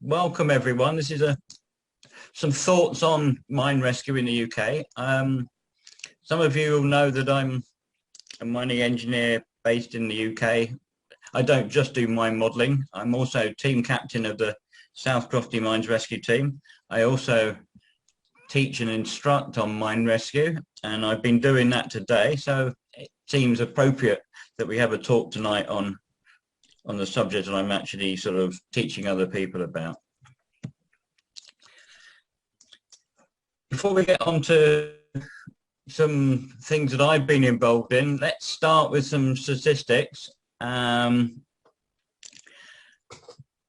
welcome everyone. This is some thoughts on mine rescue in the UK. Some of you will know that I'm a mining engineer based in the UK. I don't just do mine modelling. I'm also team captain of the South Crofty Mines Rescue Team. I also teach and instruct on mine rescue, and I've been doing that today. So it seems appropriate that we have a talk tonight on the subject that I'm actually sort of teaching other people about. Before we get on to some things that I've been involved in, let's start with some statistics,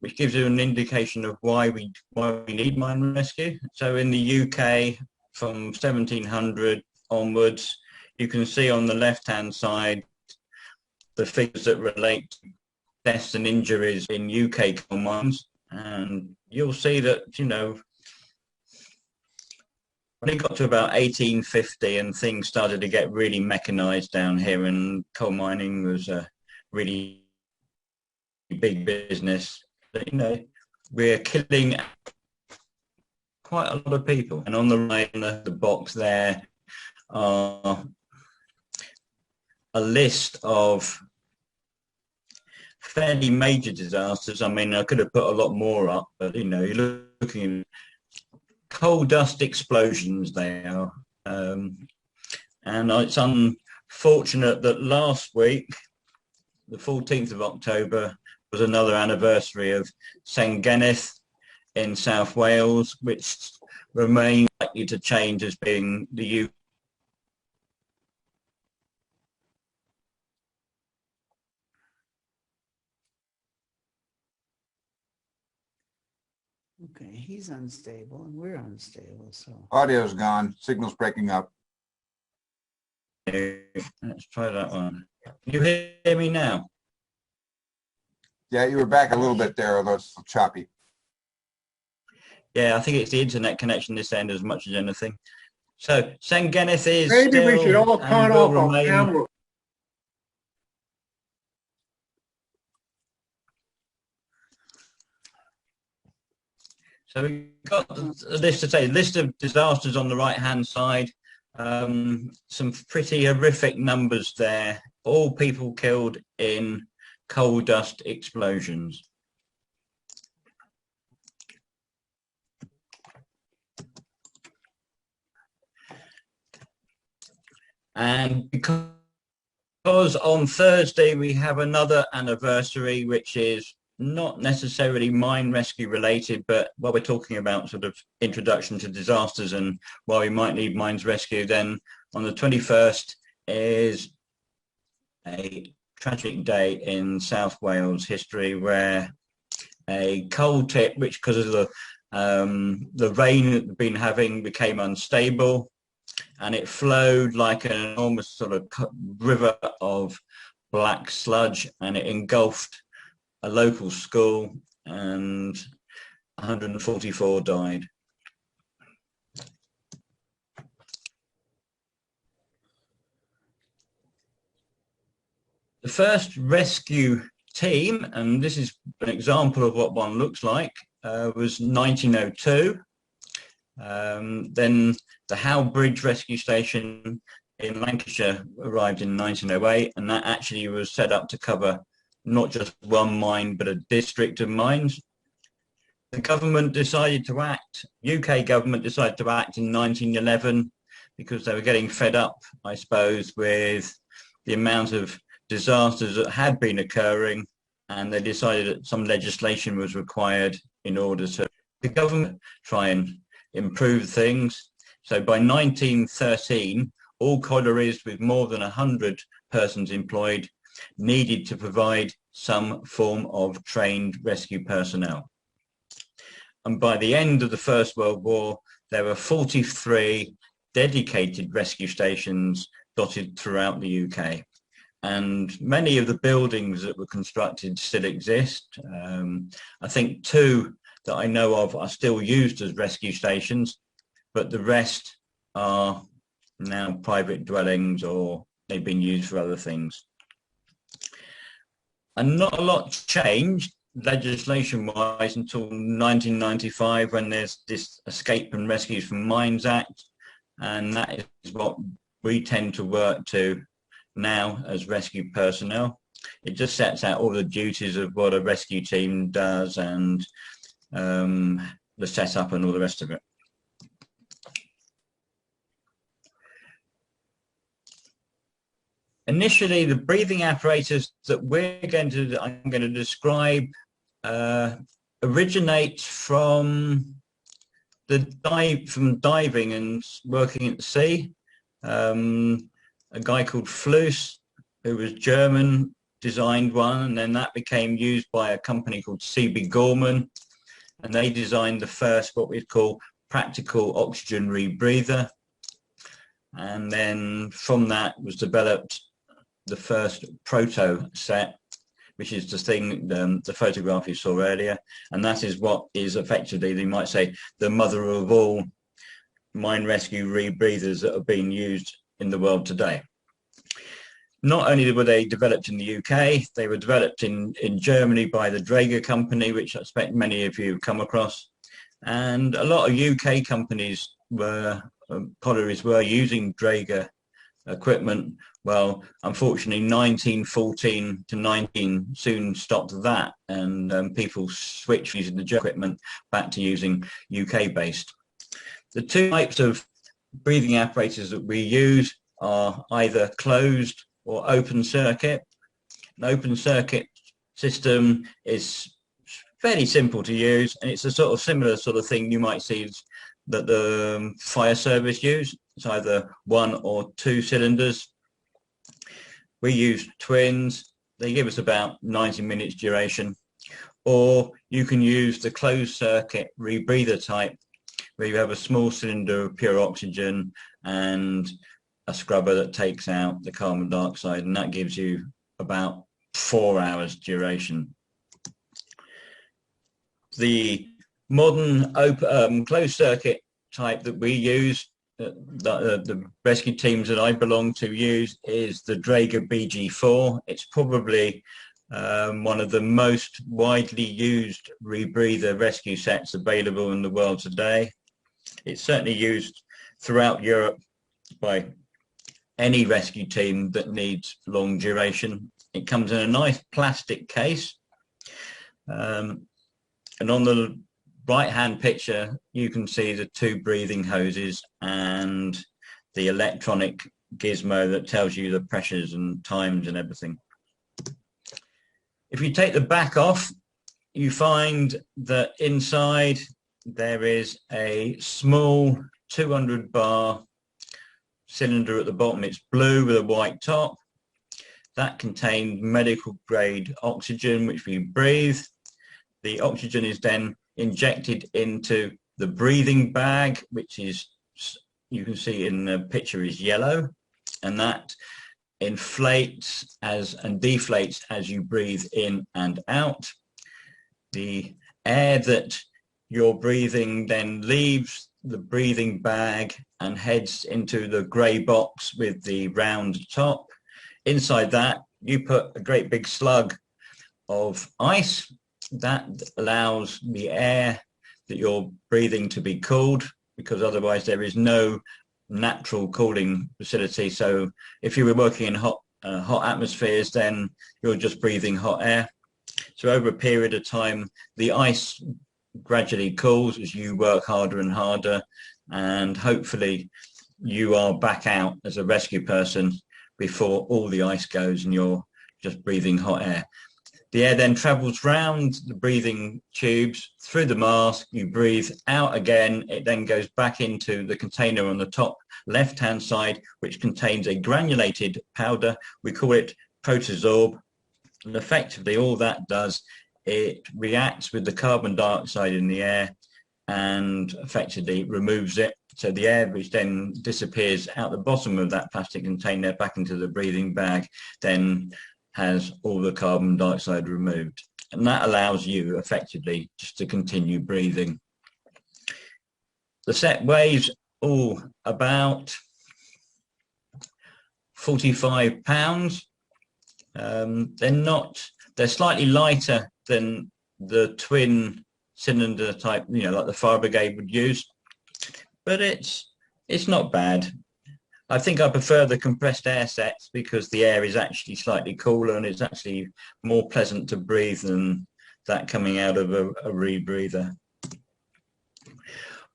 which gives you an indication of why we need mine rescue. So in the UK, from 1700 onwards, you can see on the left-hand side the figures that relate to deaths and injuries in UK coal mines, and you'll see that, you know, when it got to about 1850 and things started to get really mechanized down here, and coal mining was a really big business, you know, we're killing quite a lot of people. And on the right in the box there are a list of fairly major disasters. I mean, I could have put a lot more up, but you know, you're looking at coal dust explosions there, and it's unfortunate that last week, the 14th of October, was another anniversary of Sengenith in South Wales, which remains likely to change as being the UK. Okay, he's unstable and we're unstable, so. Audio's gone, signal's breaking up. Let's try that one. Can you hear me now? Yeah, you were back a little bit there, although it's choppy. Yeah, I think it's the internet connection this end as much as anything. So Sengenith is Maybe still, we should all turn off our camera. So we've got a list of disasters on the right-hand side. Some pretty horrific numbers there. All people killed in coal dust explosions. And because on Thursday we have another anniversary, which is not necessarily mine rescue related, but while we're talking about sort of introduction to disasters and why we might need mines rescue, then on the 21st is a tragic day in South Wales history where a coal tip, which because of the rain that we've been having, became unstable, and it flowed like an enormous sort of river of black sludge, and it engulfed a local school, and 144 died. The first rescue team, and this is an example of what one looks like, was 1902. Then the Howe Bridge Rescue Station in Lancashire arrived in 1908, and that actually was set up to cover not just one mine, but a district of mines. The government decided to act, UK government decided to act in 1911 because they were getting fed up, I suppose, with the amount of disasters that had been occurring, and they decided that some legislation was required in order to the government try and improve things. So by 1913, all collieries with more than 100 persons employed needed to provide some form of trained rescue personnel. And by the end of the First World War, there were 43 dedicated rescue stations dotted throughout the UK. And many of the buildings that were constructed still exist. I think 2 that I know of are still used as rescue stations, but the rest are now private dwellings or they've been used for other things. And not a lot changed. legislation-wise until 1995, when there's this Escape and Rescues from Mines Act, and that is what we tend to work to now as rescue personnel. It just sets out all the duties of what a rescue team does and the setup and all the rest of it. Initially, the breathing apparatus that I'm going to describe originates from diving and working at the sea. A guy called Fluss, who was German, designed one, and then that became used by a company called CB Gorman, and they designed the first what we'd call practical oxygen rebreather. And then from that was developed the first proto set, which is the thing, the photograph you saw earlier, and that is what is effectively, you might say, the mother of all mine rescue rebreathers that are being used in the world today. Not only were they developed in the UK, they were developed in Germany by the Drager company, which I expect many of you have come across. And a lot of UK companies collieries were using Drager equipment. Well, unfortunately, 1914 to 19 soon stopped that, and people switched using the German equipment back to using UK-based. The two types of breathing apparatus that we use are either closed or open circuit. An open circuit system is fairly simple to use, and it's a sort of similar sort of thing you might see that the fire service use. It's either 1 or 2 cylinders. We use twins. They give us about 90 minutes duration. Or you can use the closed circuit rebreather type, where you have a small cylinder of pure oxygen and a scrubber that takes out the carbon dioxide, and that gives you about 4 hours duration. The modern closed circuit type that we use, the rescue teams that I belong to use, is the Drager BG4. It's probably one of the most widely used rebreather rescue sets available in the world today. It's certainly used throughout Europe by any rescue team that needs long duration. It comes in a nice plastic case. And on the right-hand picture, you can see the 2 breathing hoses and the electronic gizmo that tells you the pressures and times and everything. If you take the back off, you find that inside there is a small 200 bar cylinder at the bottom. It's blue with a white top. That contains medical grade oxygen, which we breathe. The oxygen is then injected into the breathing bag, which is, you can see in the picture, is yellow, and that inflates and deflates as you breathe in and out. The air that you're breathing then leaves the breathing bag and heads into the grey box with the round top. Inside that, you put a great big slug of ice. That allows the air that you're breathing to be cooled, because otherwise there is no natural cooling facility. So if you were working in hot atmospheres, then you're just breathing hot air. So over a period of time, the ice gradually cools as you work harder and harder, and hopefully you are back out as a rescue person before all the ice goes and you're just breathing hot air. The air then travels round the breathing tubes through the mask. You breathe out again. It then goes back into the container on the top left-hand side, which contains a granulated powder. We call it protosorb. And effectively all that does, it reacts with the carbon dioxide in the air and effectively removes it. So the air, which then disappears out the bottom of that plastic container back into the breathing bag, then has all the carbon dioxide removed. And that allows you effectively just to continue breathing. The set weighs about 45 pounds. They're slightly lighter than the twin cylinder type, you know, like the fire brigade would use, but it's not bad. I think I prefer the compressed air sets because the air is actually slightly cooler and it's actually more pleasant to breathe than that coming out of a rebreather.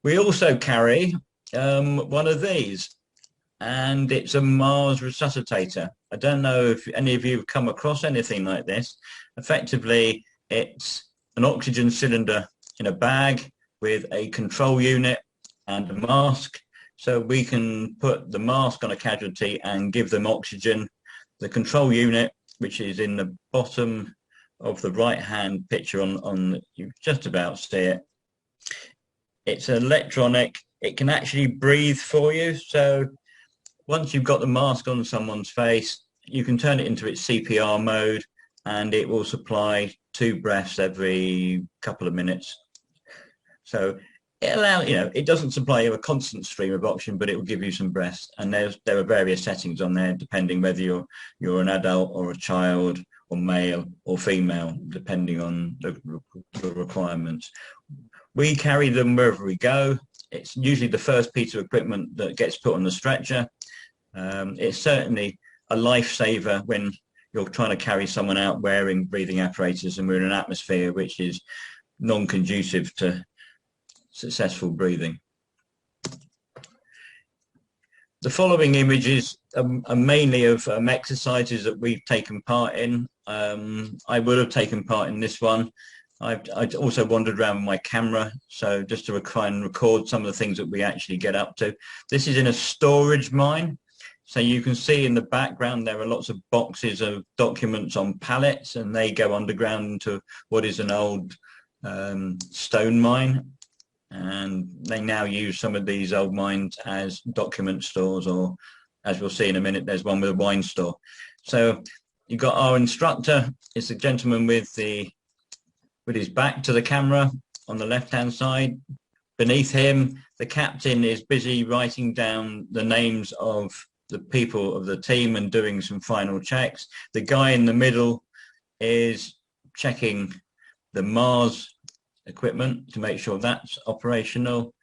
We also carry one of these, and it's a Mars resuscitator. I don't know if any of you have come across anything like this. Effectively, it's an oxygen cylinder in a bag with a control unit and a mask. So we can put the mask on a casualty and give them oxygen. The control unit, which is in the bottom of the right-hand picture on you just about see it. It's electronic. It can actually breathe for you. So once you've got the mask on someone's face, you can turn it into its CPR mode and it will supply 2 breaths every couple of minutes. So it allows, you know, it doesn't supply you a constant stream of oxygen, but it will give you some breaths. And there are various settings on there, depending whether you're an adult or a child or male or female, depending on the requirements. We carry them wherever we go. It's usually the first piece of equipment that gets put on the stretcher. It's certainly a lifesaver when you're trying to carry someone out wearing breathing apparatus and we're in an atmosphere which is non-conducive to successful breathing. The following images are mainly of exercises that we've taken part in. I would have taken part in this one. I've also wandered around with my camera, so just to try and record some of the things that we actually get up to. This is in a storage mine. So you can see in the background there are lots of boxes of documents on pallets, and they go underground into what is an old stone mine. And they now use some of these old mines as document stores, or as we'll see in a minute, there's one with a wine store. So you've got our instructor. It's a gentleman with his back to the camera on the left-hand side. Beneath him, the captain is busy writing down the names of the people of the team and doing some final checks. The guy in the middle is checking the Mars equipment to make sure that's operational.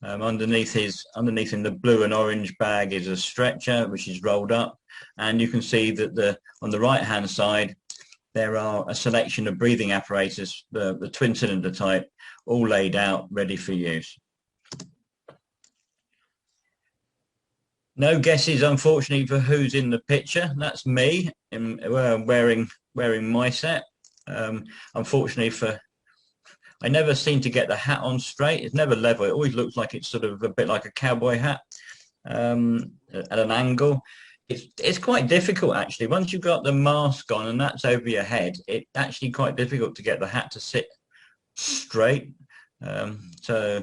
Underneath in the blue and orange bag is a stretcher which is rolled up, and you can see that on the right hand side there are a selection of breathing apparatus, the twin cylinder type, all laid out ready for use. No guesses, unfortunately, for who's in the picture. That's me wearing my set. Unfortunately, I never seem to get the hat on straight. It's never level. It always looks like it's sort of a bit like a cowboy hat at an angle. It's quite difficult, actually. Once you've got the mask on and that's over your head, it's actually quite difficult to get the hat to sit straight. So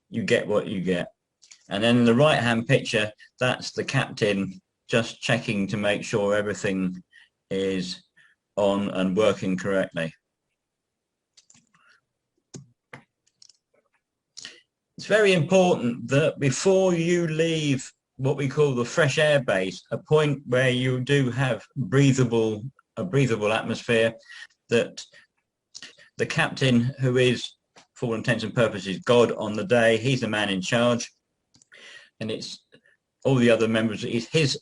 you get what you get. And then in the right-hand picture, that's the captain just checking to make sure everything is on and working correctly. It's very important that before you leave what we call the fresh air base, a point where you do have a breathable atmosphere, that the captain, who is, for all intents and purposes, God on the day, he's the man in charge, and it's all the other members, his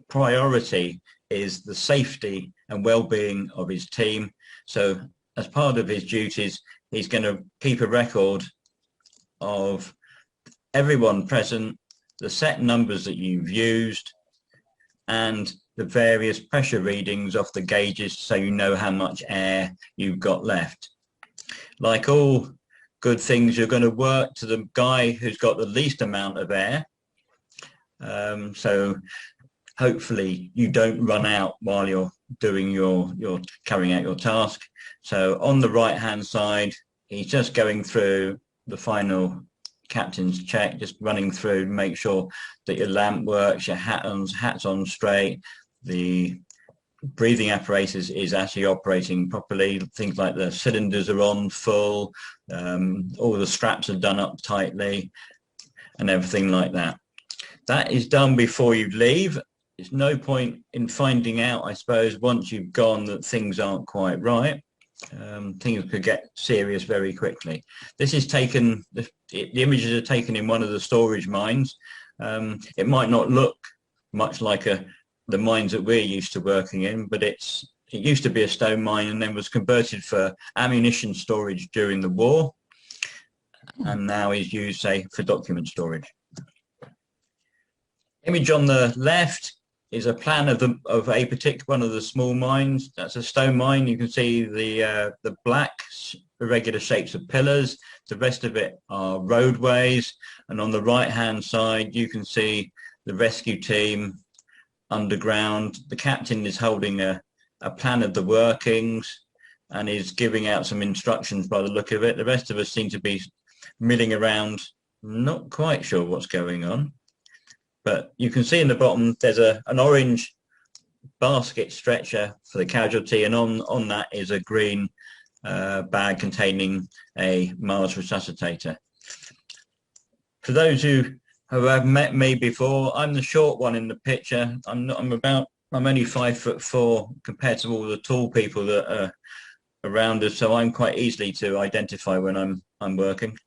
priority is the safety and well-being of his team. So as part of his duties, he's going to keep a record of everyone present, the set numbers that you've used, and the various pressure readings off the gauges, so you know how much air you've got left. Like all good things, you're going to work to the guy who's got the least amount of air. So hopefully you don't run out while you're doing you're carrying out your task. So on the right hand side, he's just going through the final captain's check, just running through to make sure that your lamp works, your hat's on straight, the breathing apparatus is actually operating properly, things like the cylinders are on full, all the straps are done up tightly, and everything like that. That is done before you leave. it's no point in finding out, I suppose, once you've gone that things aren't quite right. Things could get serious very quickly. This is taken, the images are taken in one of the storage mines. It might not look much like the mines that we're used to working in, but it used to be a stone mine and then was converted for ammunition storage during the war, and now is used, say, for document storage. Image on the left is a plan of a particular one of the small mines. That's a stone mine. You can see the black irregular shapes of pillars. The rest of it are roadways. And on the right-hand side, you can see the rescue team underground. The captain is holding a plan of the workings and is giving out some instructions by the look of it. The rest of us seem to be milling around, not quite sure what's going on. But you can see in the bottom, there's an orange basket stretcher for the casualty, and on that is a green bag containing a Mars resuscitator. For those who have met me before, I'm the short one in the picture. I'm only 5'4" compared to all the tall people that are around us, so I'm quite easily to identify when I'm working.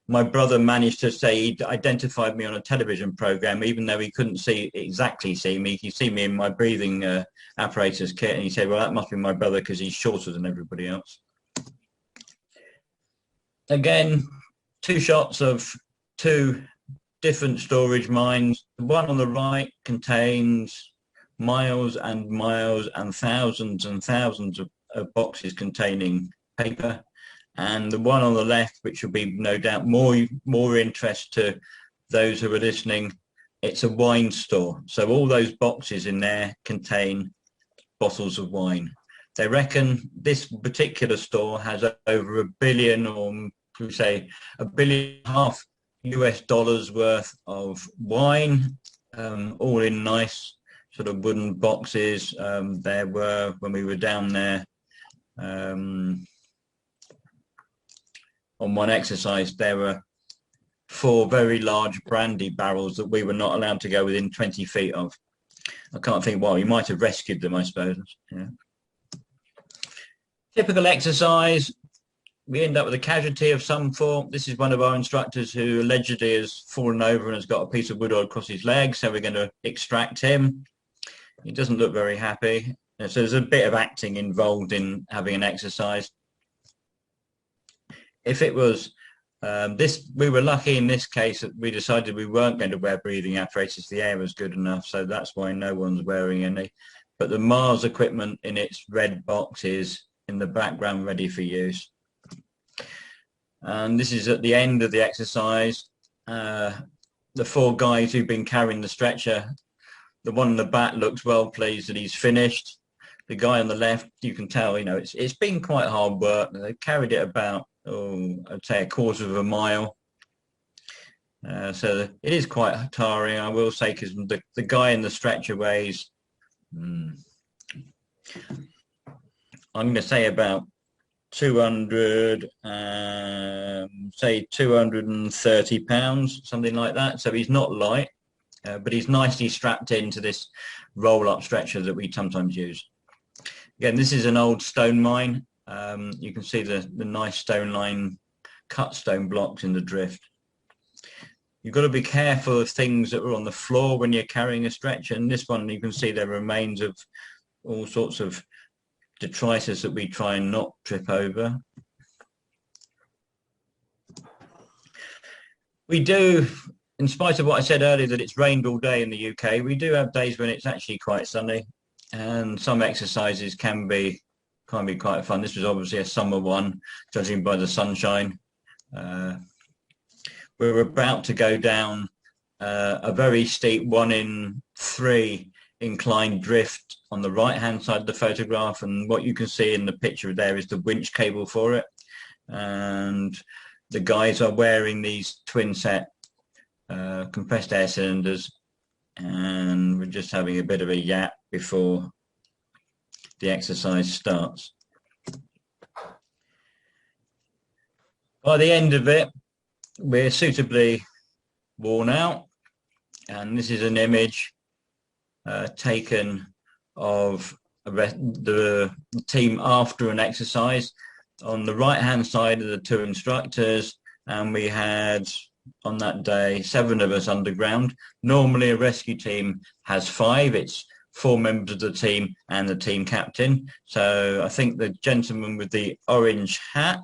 My brother managed to say he'd identified me on a television program, even though he couldn't exactly see me. He see me in my breathing apparatus kit, and he said, well, that must be my brother because he's shorter than everybody else. Again, two shots of two different storage mines. The one on the right contains miles and miles and thousands of boxes containing paper. And the one on the left, which will be no doubt more interest to those who are listening, it's a wine store. So all those boxes in there contain bottles of wine. They reckon this particular store has over $1 billion, or we say $1.5 billion US worth of wine, all in nice sort of wooden boxes. There were, when we were down there, on one exercise, there were 4 very large brandy barrels that we were not allowed to go within 20 feet of. I can't think why. We might have rescued them, I suppose. Yeah. Typical exercise. We end up with a casualty of some form. This is one of our instructors who allegedly has fallen over and has got a piece of wood across his leg, so we're going to extract him. He doesn't look very happy. So there's a bit of acting involved in having an exercise. If it was we were lucky in this case that we decided we weren't going to wear breathing apparatus. The air was good enough, so that's why no one's wearing any. But the Mars equipment in its red box is in the background ready for use. And this is at the end of the exercise. The 4 guys who've been carrying the stretcher, the one in the back looks well pleased that he's finished. The guy on the left, you can tell, you know, it's been quite hard work. They carried it about, I'd say, 1/4 of a mile. So it is quite tiring, I will say, because the guy in the stretcher weighs, I'm going to say about 230 pounds, something like that. So he's not light, but he's nicely strapped into this roll-up stretcher that we sometimes use. Again, this is an old stone mine. You can see the nice stone line, cut stone blocks in the drift. You've got to be careful of things that are on the floor when you're carrying a stretcher. And this one, you can see there are remains of all sorts of detritus that we try and not trip over. We do, in spite of what I said earlier, that it's rained all day in the UK, we do have days when it's actually quite sunny, and some exercises can be quite fun. This was obviously a summer one, judging by the sunshine. We were about to go down a very steep 1 in 3 inclined drift on the right hand side of the photograph, and what you can see in the picture there is the winch cable for it, and the guys are wearing these twin set compressed air cylinders, and we're just having a bit of a yap before the exercise starts. By the end of it, we're suitably worn out, and this is an image taken of the team after an exercise. On the right-hand side are the two instructors, and we had on that day 7 of us underground. Normally a rescue team has 5. It's 4 members of the team and the team captain. So I think the gentleman with the orange hat,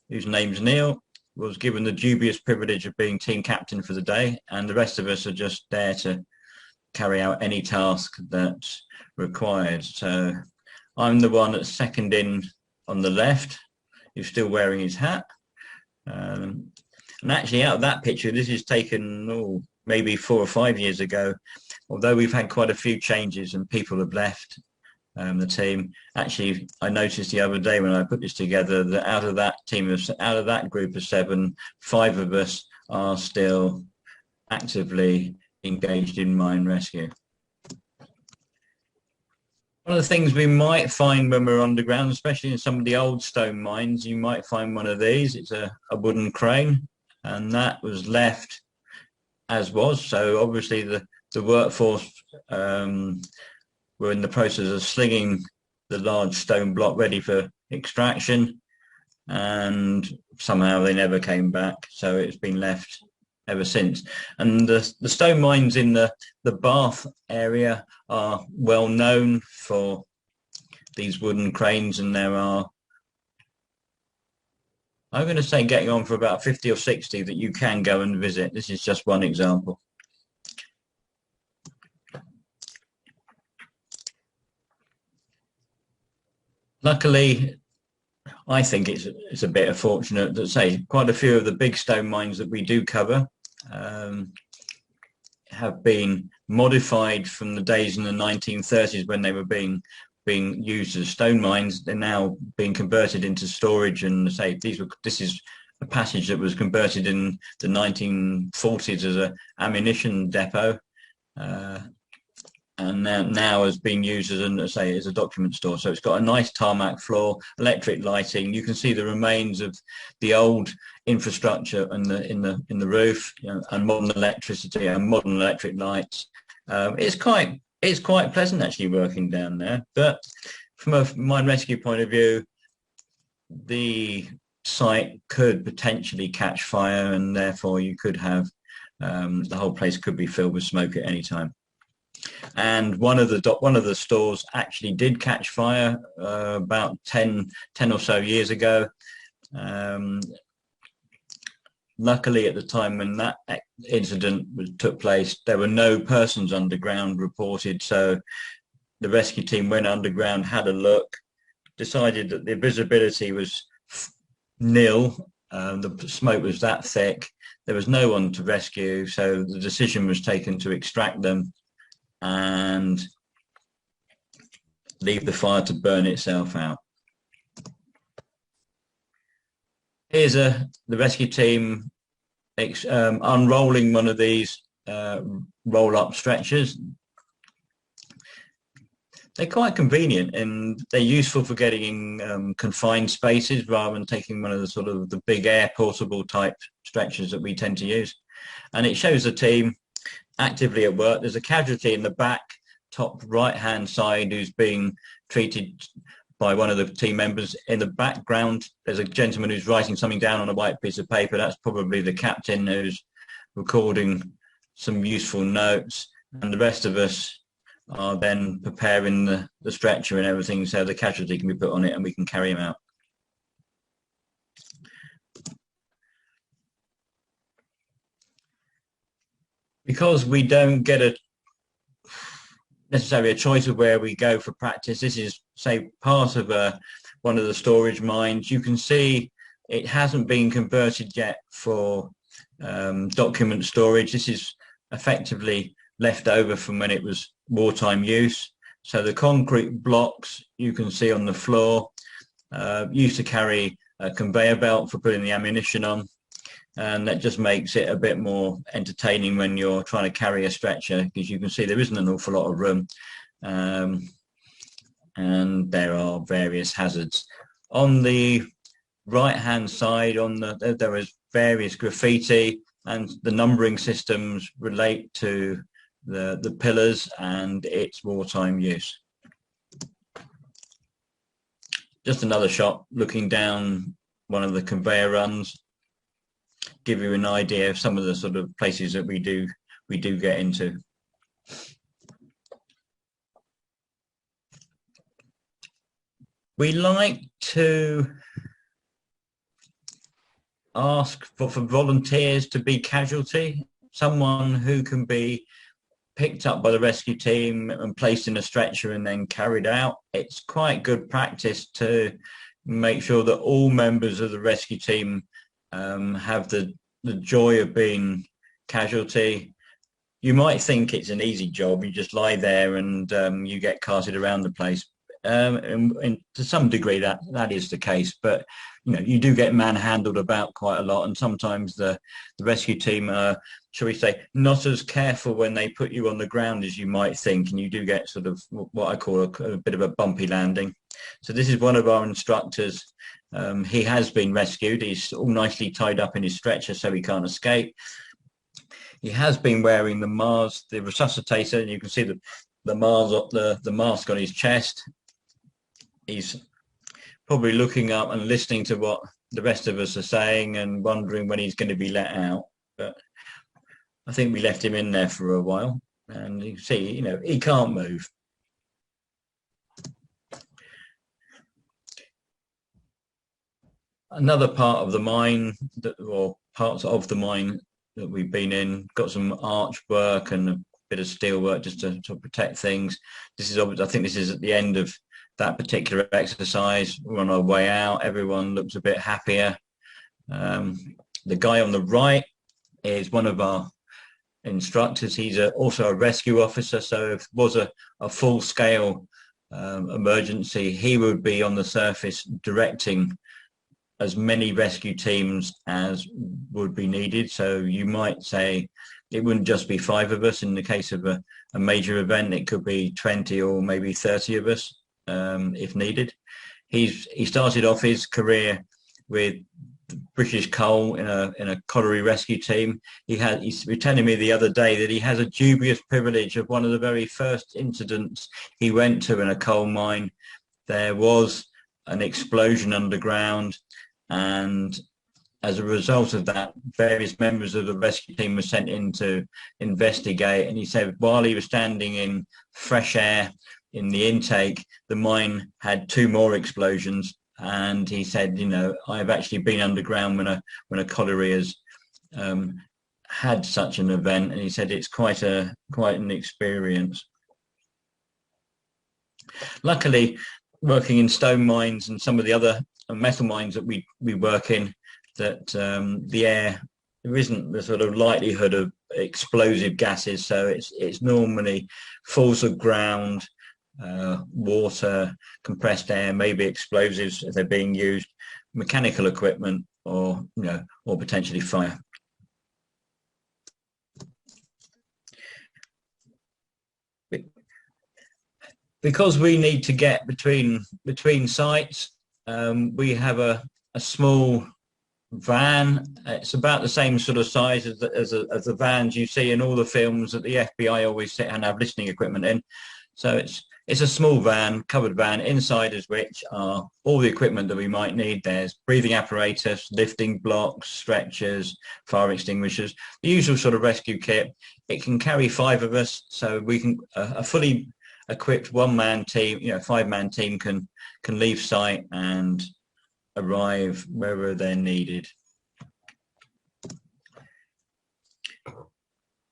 whose name's Neil, was given the dubious privilege of being team captain for the day, and the rest of us are just there to carry out any task that's required. So I'm the one that's second in on the left, who's still wearing his hat. And actually out of that picture, this is taken maybe 4 or 5 years ago, although we've had quite a few changes and people have left the team. Actually, I noticed the other day when I put this together that out of that group of 7, 5 of us are still actively engaged in mine rescue. One of the things we might find when we're underground, especially in some of the old stone mines, you might find one of these. It's a wooden crane, and that was left as was. So obviously the workforce were in the process of slinging the large stone block ready for extraction, and somehow they never came back. So it's been left ever since. And the stone mines in the Bath area are well known for these wooden cranes, and there are, I'm going to say, getting on for about 50 or 60 that you can go and visit. This is just one example. Luckily, I think it's a bit fortunate that, say, quite a few of the big stone mines that we do cover have been modified from the days in the 1930s when they were being used as stone mines. They're now being converted into storage, and say this is a passage that was converted in the 1940s as an ammunition depot, and now has been used as a document store. So it's got a nice tarmac floor, electric lighting. You can see the remains of the old infrastructure in the roof, and modern electricity and modern electric lights. It's quite pleasant actually working down there. But from a mine rescue point of view, the site could potentially catch fire, and therefore you could have the whole place could be filled with smoke at any time. And one of the stores actually did catch fire about 10 or so years ago. Luckily, at the time when that incident took place, there were no persons underground reported. So the rescue team went underground, had a look, decided that the visibility was nil. The smoke was that thick. There was no one to rescue. So the decision was taken to extract them and leave the fire to burn itself out. Here's the rescue team unrolling one of these roll-up stretchers. They're quite convenient, and they're useful for getting in confined spaces rather than taking one of the big air portable type stretchers that we tend to use. And it shows the team actively at work. There's a casualty in the back top right hand side who's being treated by one of the team members. In the background there's a gentleman who's writing something down on a white piece of paper. That's probably the captain who's recording some useful notes, and the rest of us are then preparing the stretcher and everything so the casualty can be put on it and we can carry him out. Because we don't get necessarily a choice of where we go for practice, this is, say, part of one of the storage mines. You can see it hasn't been converted yet for document storage. This is effectively left over from when it was wartime use. So the concrete blocks you can see on the floor used to carry a conveyor belt for putting the ammunition on. And that just makes it a bit more entertaining when you're trying to carry a stretcher, because you can see there isn't an awful lot of room, and there are various hazards. On the right hand side, there is various graffiti, and the numbering systems relate to the pillars and its wartime use. Just another shot looking down one of the conveyor runs, give you an idea of some of the sort of places that we do get into. We like to ask for volunteers to be casualty, someone who can be picked up by the rescue team and placed in a stretcher and then carried out. It's quite good practice to make sure that all members of the rescue team have the joy of being casualty. You might think it's an easy job. You just lie there and you get carted around the place. And to some degree that is the case, but you do get manhandled about quite a lot, and sometimes the rescue team are, shall we say, not as careful when they put you on the ground as you might think, and you do get sort of what I call a bit of a bumpy landing. So this is one of our instructors. He has been rescued. He's all nicely tied up in his stretcher so he can't escape. He has been wearing the resuscitator, and you can see the mask on his chest. He's probably looking up and listening to what the rest of us are saying and wondering when he's going to be let out. But I think we left him in there for a while, and you can see, he can't move. Another part of the mine, or parts of the mine that we've been in, got some arch work and a bit of steel work just to protect things. This is, I think this is at the end of that particular exercise. We're on our way out. Everyone looks a bit happier. The guy on the right is one of our instructors. He's also a rescue officer, so if it was a full-scale emergency, he would be on the surface directing as many rescue teams as would be needed. So you might say it wouldn't just be 5 of us. In the case of a major event, it could be 20 or maybe 30 of us. If needed. He started off his career with British Coal in a colliery rescue team. He was telling me the other day that he has a dubious privilege of one of the very first incidents he went to in a coal mine. There was an explosion underground, and as a result of that, various members of the rescue team were sent in to investigate. And he said while he was standing in fresh air in the intake, the mine had 2 more explosions, and he said, I've actually been underground when a colliery has had such an event, and he said it's quite an experience. Luckily, working in stone mines and some of the other metal mines that we work in, that the air, there isn't the sort of likelihood of explosive gases, so it's normally falls of ground, water, compressed air, maybe explosives if they're being used, mechanical equipment, or potentially fire. Because we need to get between sites, we have a small van. It's about the same sort of size as the vans you see in all the films that the FBI always sit and have listening equipment in. So it's a small van, covered van, inside of which are all the equipment that we might need. There's breathing apparatus, lifting blocks, stretchers, fire extinguishers, the usual sort of rescue kit. It can carry 5 of us, so we can a fully equipped 1-man team, 5-man team can leave site and arrive wherever they're needed.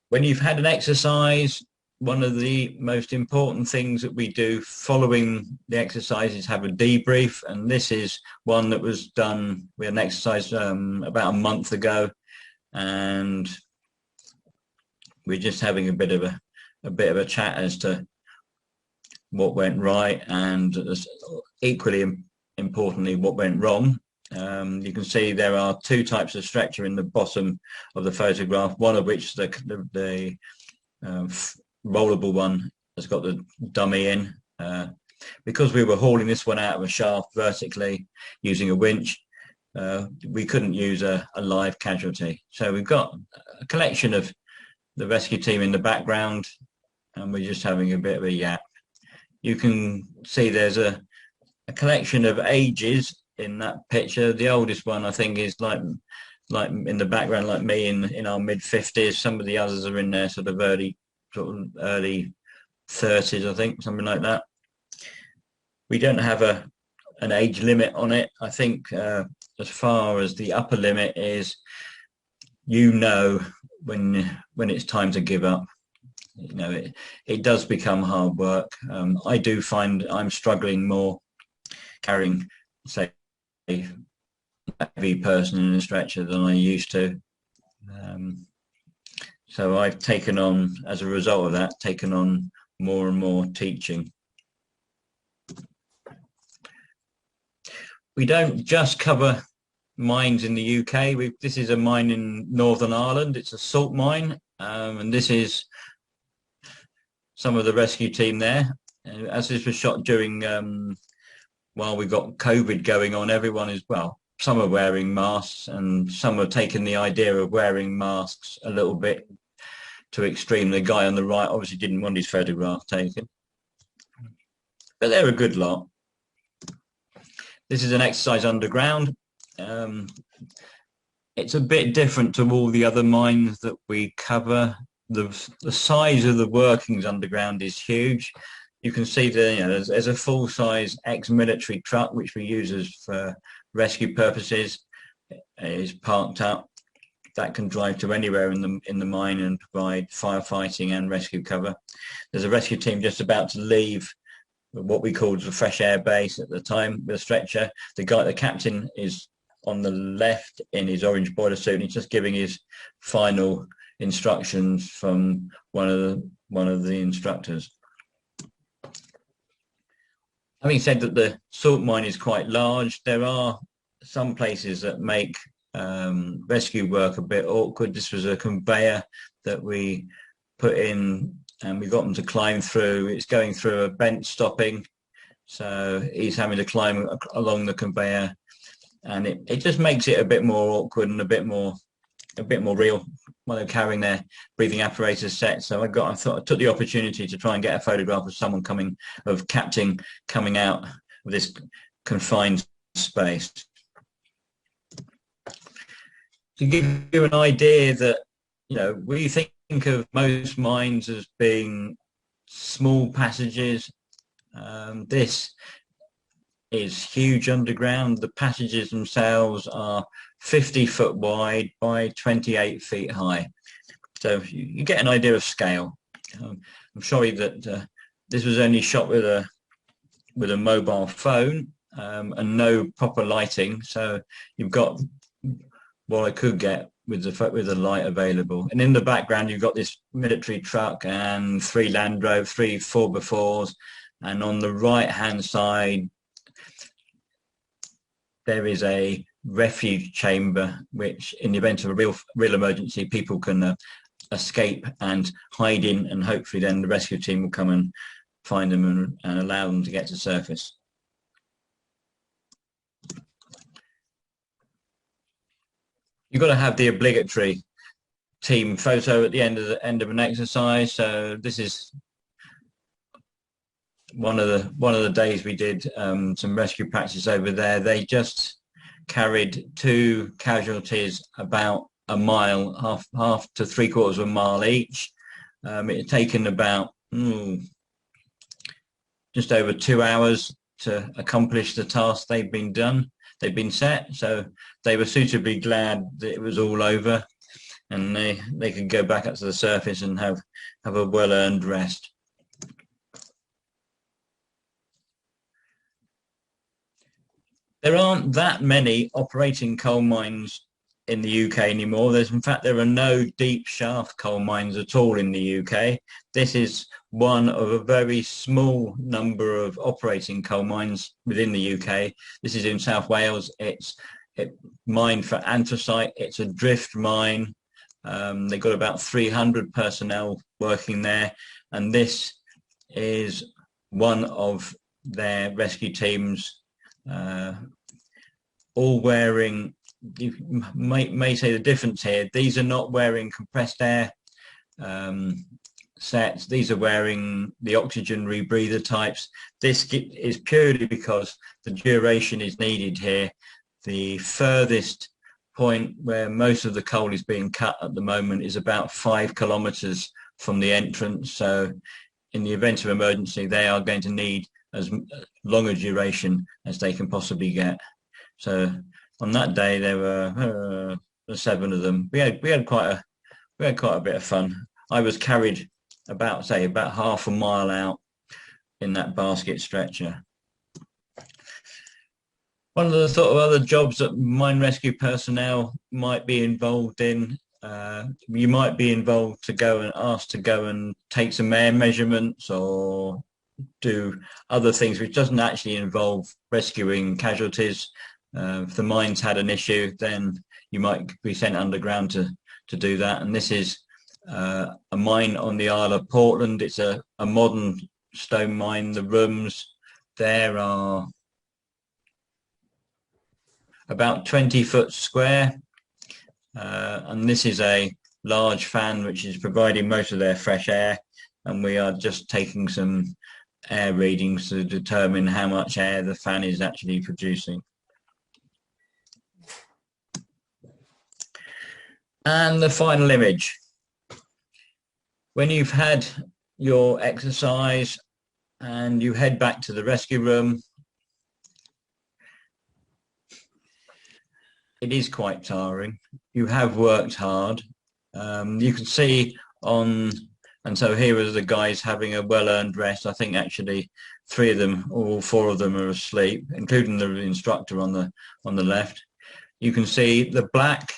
When you've had an exercise, one of the most important things that we do following the exercise is have a debrief, and this is one that was done. We had an exercise about a month ago, and we're just having a bit of a chat as to what went right, and equally importantly what went wrong. You can see there are 2 types of stretcher in the bottom of the photograph, one of which the rollable one has got the dummy in. Because we were hauling this one out of a shaft vertically using a winch, we couldn't use a live casualty. So we've got a collection of the rescue team in the background, and we're just having a bit of a yap. You can see there's a collection of ages in that picture. The oldest one, I think, is like in the background, like me in our mid-50s. Some of the others are in their sort of early 30s, I think, something like that. We don't have an age limit on it. I think as far as the upper limit is, when it's time to give up. It does become hard work. I do find I'm struggling more carrying, say, a heavy person in a stretcher than I used to. So I've taken on, as a result of that, more and more teaching. We don't just cover mines in the UK. This is a mine in Northern Ireland. It's a salt mine, and this is some of the rescue team there. As this was shot during, while we got COVID going on, everyone is, well, some are wearing masks and some have taken the idea of wearing masks a little bit to extreme. The guy on the right obviously didn't want his photograph taken, but they're a good lot. This is an exercise underground. It's a bit different to all the other mines that we cover. The size of the workings underground is huge. You can see there's a full-size ex-military truck which we use for rescue purposes. It is parked up. That can drive to anywhere in the mine and provide firefighting and rescue cover. There's a rescue team just about to leave what we called the fresh air base at the time with a stretcher. The captain is on the left in his orange boiler suit, and he's just giving his final instructions from one of the instructors. Having said that the salt mine is quite large, there are some places that make rescue work a bit awkward. This was a conveyor that we put in and we got them to climb through. It's going through a bench stopping, so he's having to climb along the conveyor, and it just makes it a bit more awkward and a bit more real while they're carrying their breathing apparatus set. So I took the opportunity to try and get a photograph of captain coming out of this confined space. To give you an idea that, we think of most mines as being small passages. This is huge underground. The passages themselves are 50 foot wide by 28 feet high. So you get an idea of scale. I'm sorry that this was only shot with a mobile phone and no proper lighting. So you've got what I could get with the light available. And in the background, you've got this military truck and 3 Land Rover, 3 4x4s. And on the right-hand side, there is a refuge chamber, which in the event of a real emergency, people can escape and hide in, and hopefully then the rescue team will come and find them and allow them to get to surface. You've got to have the obligatory team photo at the end of an exercise. So this is one of the days we did some rescue practice over there. They just carried 2 casualties about a mile, half to 3/4 of a mile each. It had taken about just over 2 hours to accomplish the task they'd been set. So they were suitably glad that it was all over and they could go back up to the surface and have a well-earned rest. There aren't that many operating coal mines in the UK anymore. In fact, there are no deep shaft coal mines at all in the UK. This is one of a very small number of operating coal mines within the UK. This is in South Wales. It's mined for anthracite. It's a drift mine. They've got about 300 personnel working there. And this is one of their rescue teams, all wearing, you may say the difference here, these are not wearing compressed air sets. These are wearing the oxygen rebreather types. This is purely because the duration is needed here. The furthest point where most of the coal is being cut at the moment is about 5 kilometers from the entrance. So in the event of emergency, they are going to need as long a duration as they can possibly get. So on that day, there were 7 of them. We had quite a bit of fun. I was carried about half a mile out in that basket stretcher. One of the sort of other jobs that mine rescue personnel might be involved in, you might be involved to go and asked to go and take some air measurements or do other things which doesn't actually involve rescuing casualties. If the mine's had an issue, then you might be sent underground to do that. And this is a mine on the Isle of Portland. It's a modern stone mine. The rooms there are about 20 foot square. And this is a large fan which is providing most of their fresh air. And we are just taking some air readings to determine how much air the fan is actually producing. And the final image. When you've had your exercise and you head back to the rescue room, it is quite tiring. You have worked hard. You can see on, and so here are the guys having a well-earned rest. I think actually 3 of them, all 4 of them are asleep, including the instructor on the left. You can see the black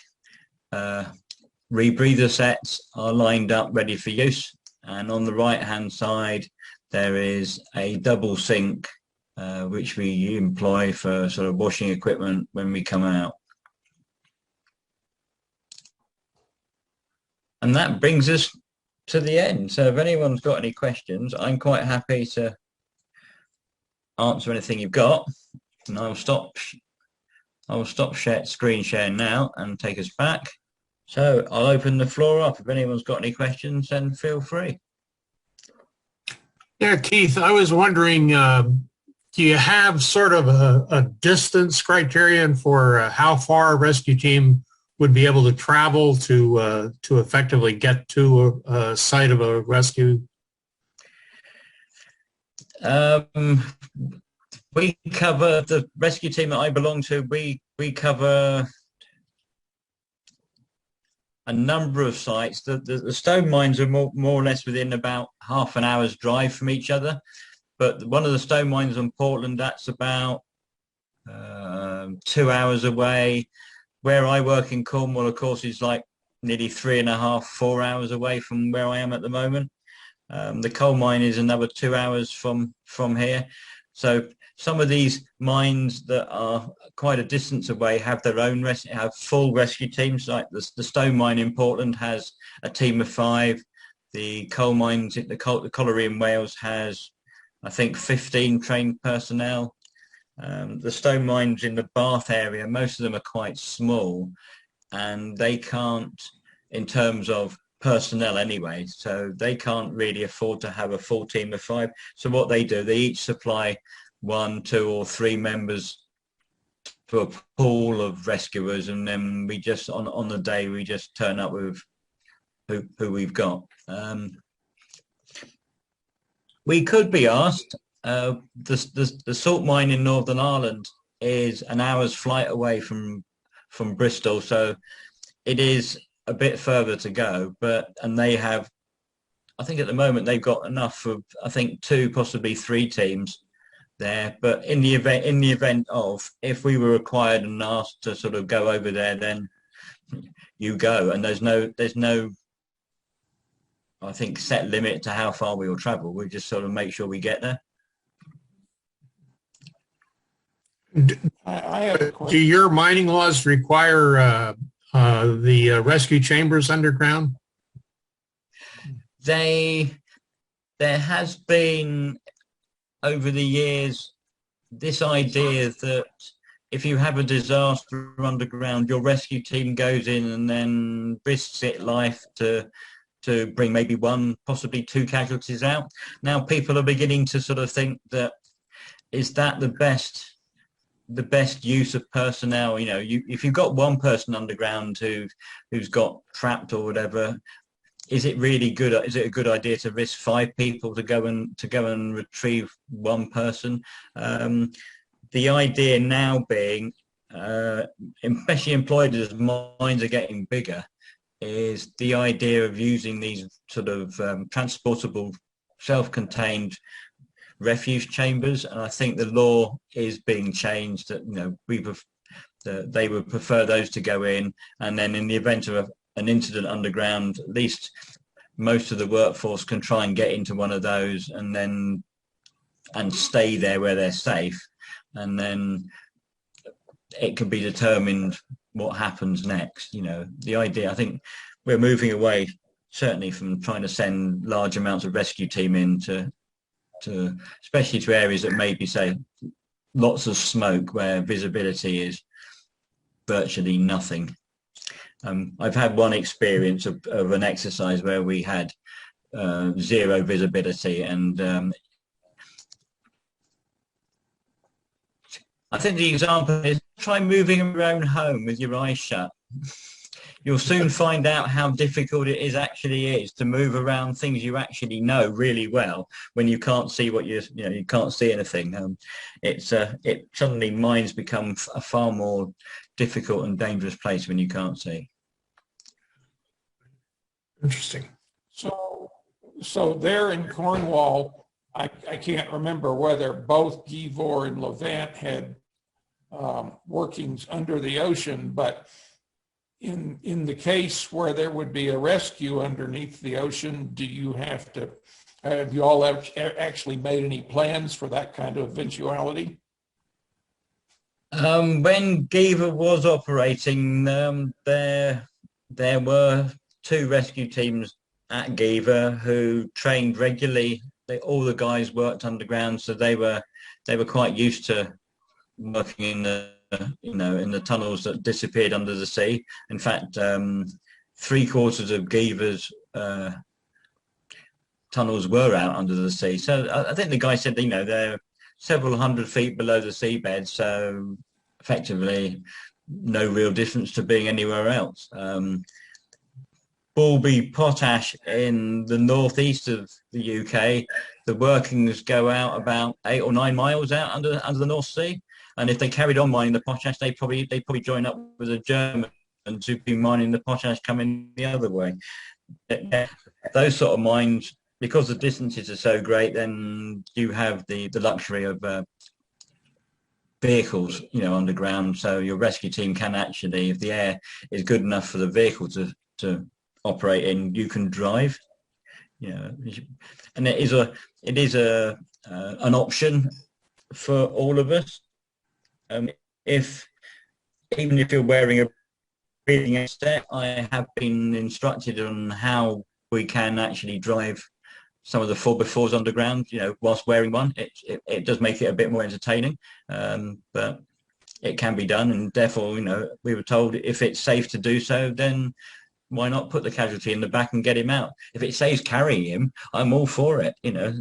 rebreather sets are lined up ready for use, and on the right hand side there is a double sink which we employ for sort of washing equipment when we come out. And that brings us to the end. So if anyone's got any questions, I'm quite happy to answer anything you've got, and I will stop screen sharing now and take us back. So I'll open the floor up. If anyone's got any questions, then feel free. Yeah, Keith, I was wondering, do you have sort of a distance criterion for how far a rescue team would be able to travel to effectively get to a site of a rescue? We cover, the rescue team that I belong to, we cover a number of sites. The stone mines are more or less within about half an hour's drive from each other. But one of the stone mines on Portland, that's about 2 hours away. Where I work in Cornwall, of course, is like nearly 3.5, 4 hours away from where I am at the moment. The coal mine is another 2 hours from here. So some of these mines that are quite a distance away have their own have full rescue teams. Like the stone mine in Portland has a team of 5. The coal mines, the colliery in Wales has, I think, 15 trained personnel. The stone mines in the Bath area, most of them are quite small, and they can't, in terms of personnel anyway, so they can't really afford to have a full team of 5. So what they do, they each supply 1, 2 or 3 members to a pool of rescuers, and then we just on the day we just turn up with who we've got. We could be asked. The salt mine in Northern Ireland is an hour's flight away from Bristol, so it is a bit further to go. And they have, I think at the moment they've got enough of, I think, 2, possibly 3 teams there. But in the event of, if we were required and asked to sort of go over there, then you go, and there's no I think set limit to how far we will travel. We just sort of make sure we get there. I have a question. Do your mining laws require the rescue chambers underground? There has been over the years this idea that if you have a disaster underground, your rescue team goes in and then risks its life to to bring maybe one, possibly two casualties out. Now people are beginning to sort of think that, is that the best use of personnel? You know, if you've got one person underground who's got trapped or whatever, is it really good? Is it a good idea to risk 5 people to go and retrieve one person? The idea now being, especially employed as mines are getting bigger, is the idea of using these sort of transportable, self-contained refuge chambers. And I think the law is being changed that, you know, they would prefer those to go in, and then in the event of an incident underground, at least most of the workforce can try and get into one of those and stay there where they're safe, and then it can be determined what happens next. You know, the idea, I think we're moving away certainly from trying to send large amounts of rescue team in to especially to areas that maybe, say, lots of smoke where visibility is virtually nothing. I've had one experience of an exercise where we had zero visibility, and I think the example is, try moving around home with your eyes shut. You'll soon find out how difficult it actually is to move around things you actually know really well when you can't see you can't see anything. It suddenly mines become a far more difficult and dangerous place when you can't see. Interesting. So there in Cornwall, I can't remember whether both GBC4 and Levant had workings under the ocean, but in the case where there would be a rescue underneath the ocean, have you all actually made any plans for that kind of eventuality? When GBC4 was operating, there were 2 rescue teams at GBC4 who trained regularly. All the guys worked underground, so they were quite used to working in the tunnels that disappeared under the sea. In fact, 3/4 of GBC's tunnels were out under the sea. So I think the guy said, you know, they're several hundred feet below the seabed, so effectively no real difference to being anywhere else. Bulby Potash in the northeast of the UK, the workings go out about 8 or 9 miles out under the North Sea. And if they carried on mining the potash, they'd probably join up with the Germans who'd be mining the potash coming the other way. Those sort of mines, because the distances are so great, then you have the luxury of vehicles, you know, underground. So your rescue team can actually, if the air is good enough for the vehicle to operate in, you can drive. You know, and it is an option for all of us. Even if you're wearing a breathing set, I have been instructed on how we can actually drive some of the 4x4s underground, you know, whilst wearing one. It does make it a bit more entertaining, but it can be done, and therefore, you know, we were told if it's safe to do so, then why not put the casualty in the back and get him out? If it saves carrying him, I'm all for it, you know.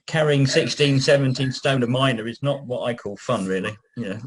Carrying 16, 17 stone a miner is not what I call fun, really. Yeah.